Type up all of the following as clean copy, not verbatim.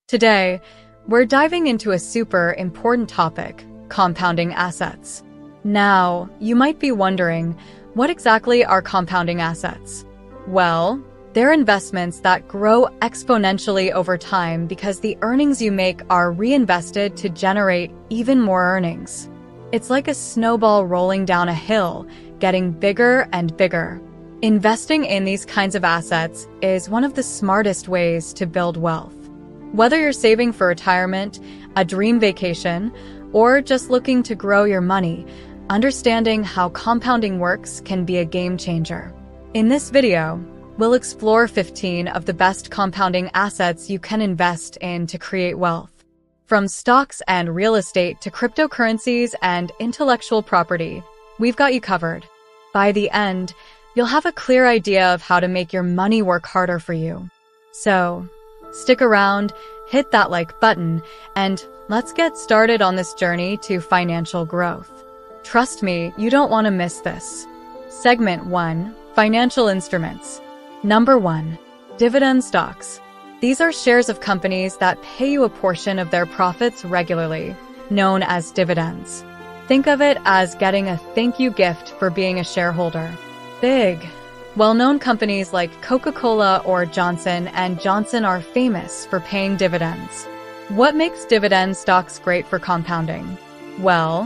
Today, we're diving into a super important topic, compounding assets. Now, you might be wondering, what exactly are compounding assets? Well, they're investments that grow exponentially over time because the earnings you make are reinvested to generate even more earnings. It's like a snowball rolling down a hill, getting bigger and bigger. Investing in these kinds of assets is one of the smartest ways to build wealth. Whether you're saving for retirement, a dream vacation, or just looking to grow your money, understanding how compounding works can be a game changer. In this video, we'll explore 15 of the best compounding assets you can invest in to create wealth. From stocks and real estate to cryptocurrencies and intellectual property, we've got you covered. By the end, you'll have a clear idea of how to make your money work harder for you. So, stick around, hit that like button, and let's get started on this journey to financial growth. Trust me, you don't want to miss this. Segment 1. Financial instruments. Number 1. Dividend stocks. These are shares of companies that pay you a portion of their profits regularly, known as dividends. Think of it as getting a thank you gift for being a shareholder. Big, well-known companies like Coca-Cola or Johnson & Johnson are famous for paying dividends. What makes dividend stocks great for compounding? Well,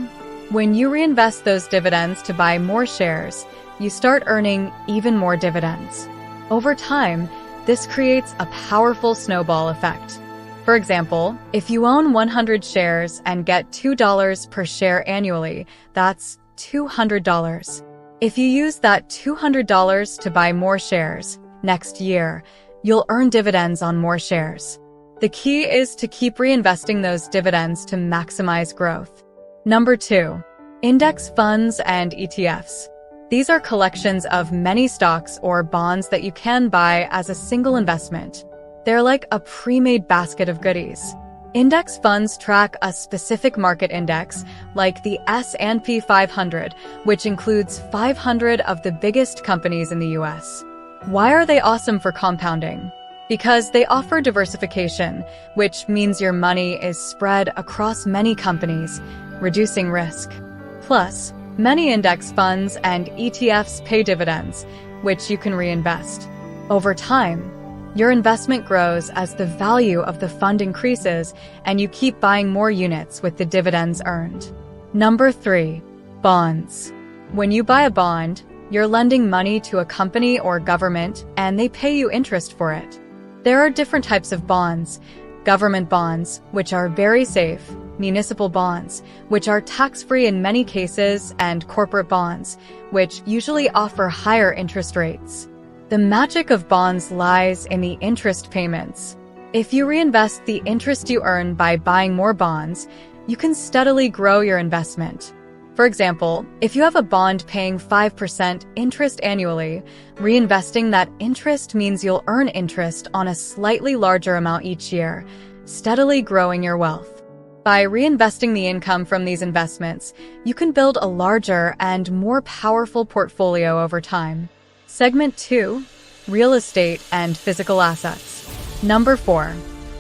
when you reinvest those dividends to buy more shares, you start earning even more dividends. Over time, this creates a powerful snowball effect. For example, if you own 100 shares and get $2 per share annually, that's $200. If you use that $200 to buy more shares, next year, you'll earn dividends on more shares. The key is to keep reinvesting those dividends to maximize growth. Number 2. Index funds and ETFs. These are collections of many stocks or bonds that you can buy as a single investment. They're like a pre-made basket of goodies. Index funds track a specific market index, like the S&P 500, which includes 500 of the biggest companies in the US. Why are they awesome for compounding? Because they offer diversification, which means your money is spread across many companies, reducing risk. Plus, many index funds and ETFs pay dividends, which you can reinvest. Over time, your investment grows as the value of the fund increases and you keep buying more units with the dividends earned. Number 3. Bonds. When you buy a bond, you're lending money to a company or government and they pay you interest for it. There are different types of bonds: government bonds, which are very safe, municipal bonds, which are tax-free in many cases, and corporate bonds, which usually offer higher interest rates. The magic of bonds lies in the interest payments. If you reinvest the interest you earn by buying more bonds, you can steadily grow your investment. For example, if you have a bond paying 5% interest annually, reinvesting that interest means you'll earn interest on a slightly larger amount each year, steadily growing your wealth. By reinvesting the income from these investments, you can build a larger and more powerful portfolio over time. Segment 2. Real estate and physical assets. Number 4.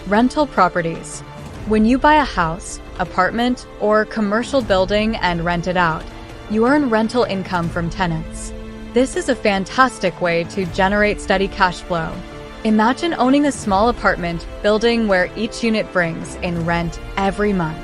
Rental properties. When you buy a house, apartment, or commercial building and rent it out, you earn rental income from tenants. This is a fantastic way to generate steady cash flow. Imagine owning a small apartment building where each unit brings in rent every month.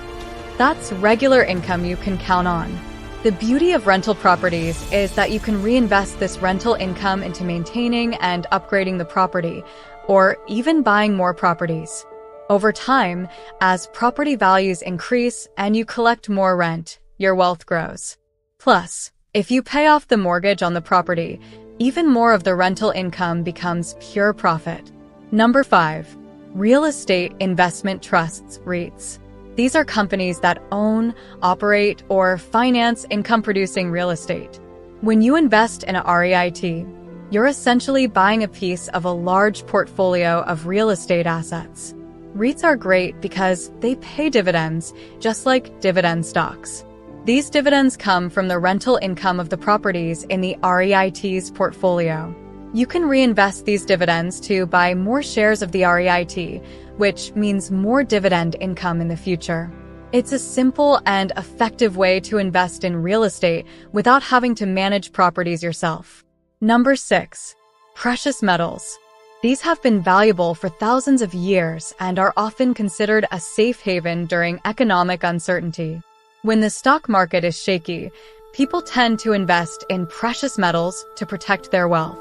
That's regular income you can count on. The beauty of rental properties is that you can reinvest this rental income into maintaining and upgrading the property, or even buying more properties. Over time, as property values increase and you collect more rent, your wealth grows. Plus, if you pay off the mortgage on the property, even more of the rental income becomes pure profit. Number 5. Real estate investment trusts, REITs. These are companies that own, operate, or finance income-producing real estate. When you invest in a REIT, you're essentially buying a piece of a large portfolio of real estate assets. REITs are great because they pay dividends, just like dividend stocks. These dividends come from the rental income of the properties in the REIT's portfolio. You can reinvest these dividends to buy more shares of the REIT, which means more dividend income in the future. It's a simple and effective way to invest in real estate without having to manage properties yourself. Number 6. Precious metals. These have been valuable for thousands of years and are often considered a safe haven during economic uncertainty. When the stock market is shaky, people tend to invest in precious metals to protect their wealth.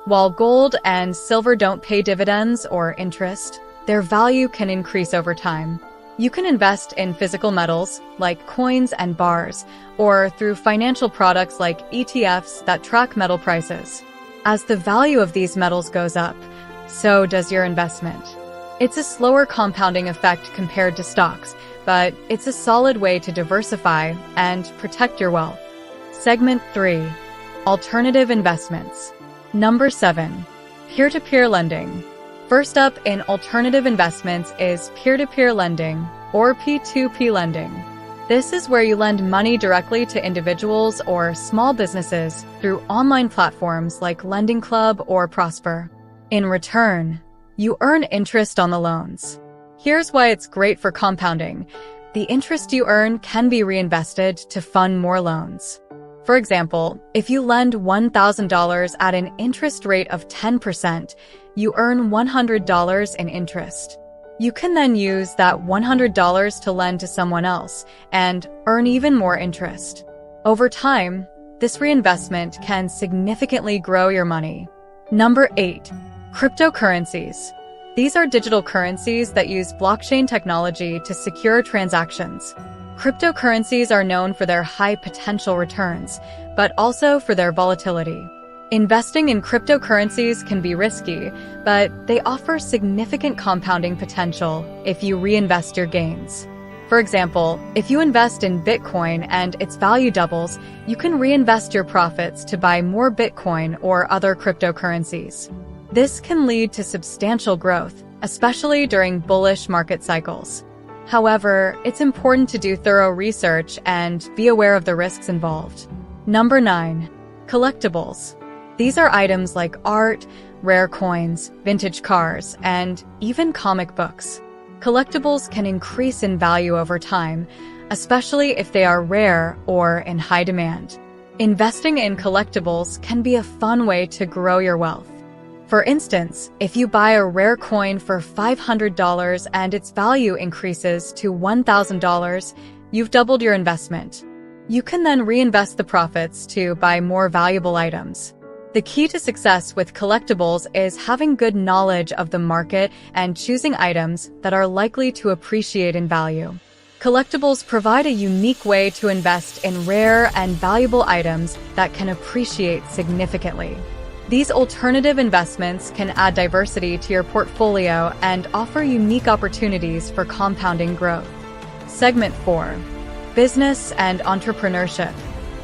While gold and silver don't pay dividends or interest, their value can increase over time. You can invest in physical metals, like coins and bars, or through financial products like ETFs that track metal prices. As the value of these metals goes up, so does your investment. It's a slower compounding effect compared to stocks, but it's a solid way to diversify and protect your wealth. Segment 3. Alternative investments. Number 7. Peer-to-peer lending. First up in alternative investments is peer-to-peer lending, or P2P lending. This is where you lend money directly to individuals or small businesses through online platforms like Lending Club or Prosper. In return, you earn interest on the loans. Here's why it's great for compounding. The interest you earn can be reinvested to fund more loans. For example, if you lend $1,000 at an interest rate of 10%, you earn $100 in interest. You can then use that $100 to lend to someone else and earn even more interest. Over time, this reinvestment can significantly grow your money. Number 8. Cryptocurrencies. These are digital currencies that use blockchain technology to secure transactions. Cryptocurrencies are known for their high potential returns, but also for their volatility. Investing in cryptocurrencies can be risky, but they offer significant compounding potential if you reinvest your gains. For example, if you invest in Bitcoin and its value doubles, you can reinvest your profits to buy more Bitcoin or other cryptocurrencies. This can lead to substantial growth, especially during bullish market cycles. However, it's important to do thorough research and be aware of the risks involved. Number 9. Collectibles. These are items like art, rare coins, vintage cars, and even comic books. Collectibles can increase in value over time, especially if they are rare or in high demand. Investing in collectibles can be a fun way to grow your wealth. For instance, if you buy a rare coin for $500 and its value increases to $1,000, you've doubled your investment. You can then reinvest the profits to buy more valuable items. The key to success with collectibles is having good knowledge of the market and choosing items that are likely to appreciate in value. Collectibles provide a unique way to invest in rare and valuable items that can appreciate significantly. These alternative investments can add diversity to your portfolio and offer unique opportunities for compounding growth. Segment 4. Business and entrepreneurship.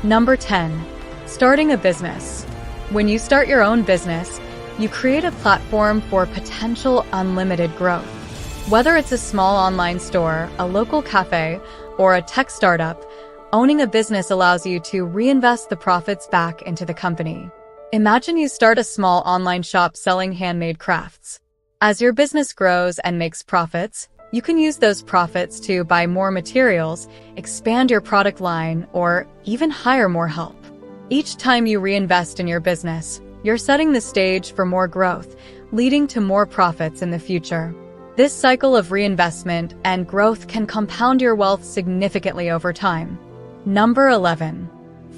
Number 10. Starting a business. When you start your own business, you create a platform for potential unlimited growth. Whether it's a small online store, a local cafe, or a tech startup, owning a business allows you to reinvest the profits back into the company. Imagine you start a small online shop selling handmade crafts. As your business grows and makes profits, you can use those profits to buy more materials, expand your product line, or even hire more help. Each time you reinvest in your business, you're setting the stage for more growth, leading to more profits in the future. This cycle of reinvestment and growth can compound your wealth significantly over time. Number 11.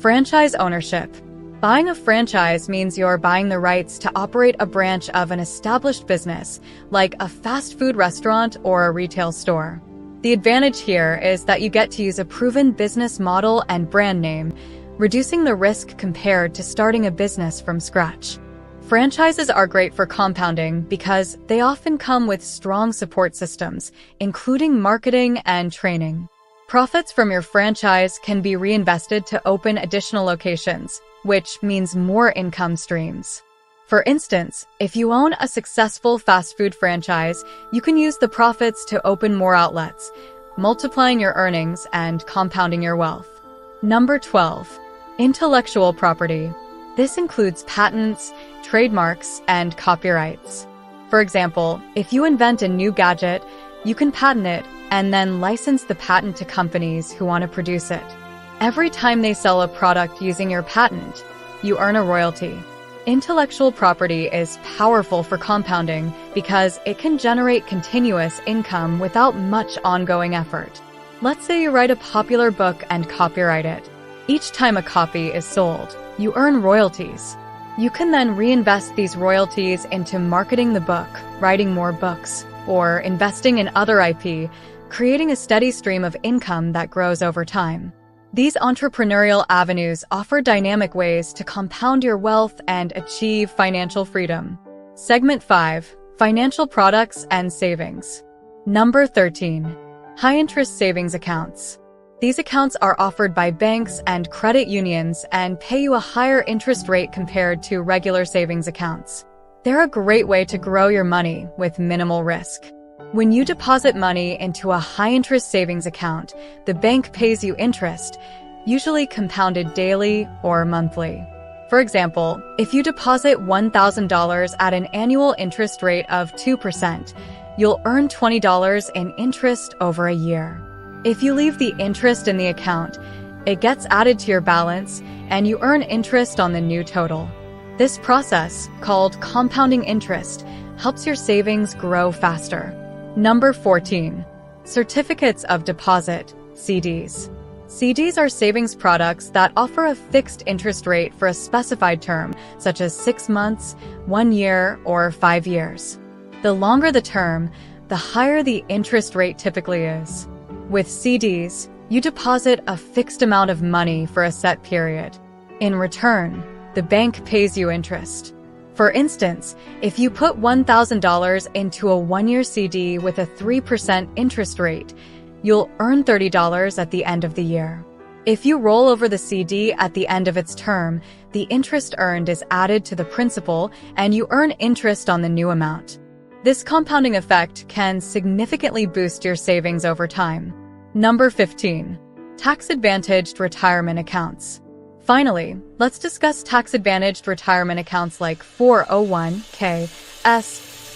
Franchise ownership. Buying a franchise means you're buying the rights to operate a branch of an established business, like a fast food restaurant or a retail store. The advantage here is that you get to use a proven business model and brand name, reducing the risk compared to starting a business from scratch. Franchises are great for compounding because they often come with strong support systems, including marketing and training. Profits from your franchise can be reinvested to open additional locations, which means more income streams. For instance, if you own a successful fast food franchise, you can use the profits to open more outlets, multiplying your earnings and compounding your wealth. Number 12. Intellectual property. This includes patents, trademarks, and copyrights. For example, if you invent a new gadget, you can patent it and then license the patent to companies who want to produce it. Every time they sell a product using your patent, you earn a royalty. Intellectual property is powerful for compounding because it can generate continuous income without much ongoing effort. Let's say you write a popular book and copyright it. Each time a copy is sold, you earn royalties. You can then reinvest these royalties into marketing the book, writing more books, or investing in other IP, creating a steady stream of income that grows over time. These entrepreneurial avenues offer dynamic ways to compound your wealth and achieve financial freedom. Segment 5. Financial Products and Savings. Number 13. High-interest savings accounts. These accounts are offered by banks and credit unions and pay you a higher interest rate compared to regular savings accounts. They're a great way to grow your money with minimal risk. When you deposit money into a high-interest savings account, the bank pays you interest, usually compounded daily or monthly. For example, if you deposit $1,000 at an annual interest rate of 2%, you'll earn $20 in interest over a year. If you leave the interest in the account, it gets added to your balance and you earn interest on the new total. This process, called compounding interest, helps your savings grow faster. Number 14. Certificates of Deposit, CDs. CDs are savings products that offer a fixed interest rate for a specified term, such as 6 months, 1 year, or 5 years. The longer the term, the higher the interest rate typically is. With CDs, you deposit a fixed amount of money for a set period. In return, the bank pays you interest. For instance, if you put $1,000 into a 1-year CD with a 3% interest rate, you'll earn $30 at the end of the year. If you roll over the CD at the end of its term, the interest earned is added to the principal and you earn interest on the new amount. This compounding effect can significantly boost your savings over time. Number 15. Tax-advantaged retirement accounts. Finally, let's discuss tax-advantaged retirement accounts like 401(k),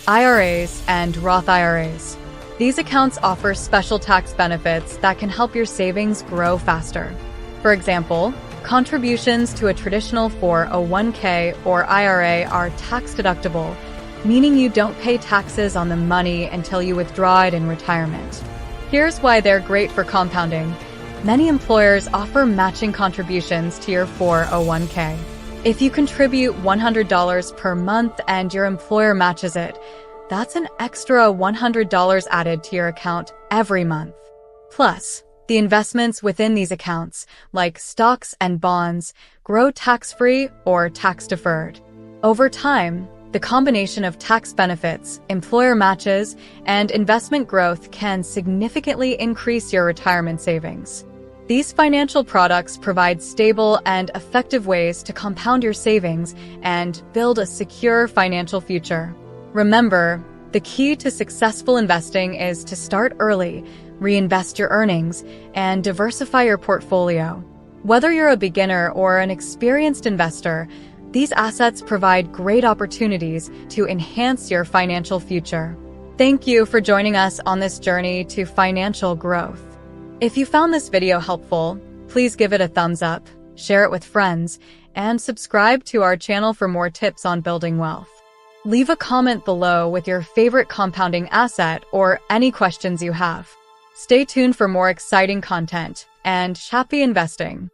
IRAs, and Roth IRAs. These accounts offer special tax benefits that can help your savings grow faster. For example, contributions to a traditional 401(k) or IRA are tax-deductible, meaning you don't pay taxes on the money until you withdraw it in retirement. Here's why they're great for compounding. Many employers offer matching contributions to your 401(k). If you contribute $100 per month and your employer matches it, that's an extra $100 added to your account every month. Plus, the investments within these accounts, like stocks and bonds, grow tax-free or tax-deferred. Over time, the combination of tax benefits, employer matches, and investment growth can significantly increase your retirement savings. These financial products provide stable and effective ways to compound your savings and build a secure financial future. Remember, the key to successful investing is to start early, reinvest your earnings, and diversify your portfolio. Whether you're a beginner or an experienced investor, these assets provide great opportunities to enhance your financial future. Thank you for joining us on this journey to financial growth. If you found this video helpful, please give it a thumbs up, share it with friends, and subscribe to our channel for more tips on building wealth. Leave a comment below with your favorite compounding asset or any questions you have. Stay tuned for more exciting content, and happy investing!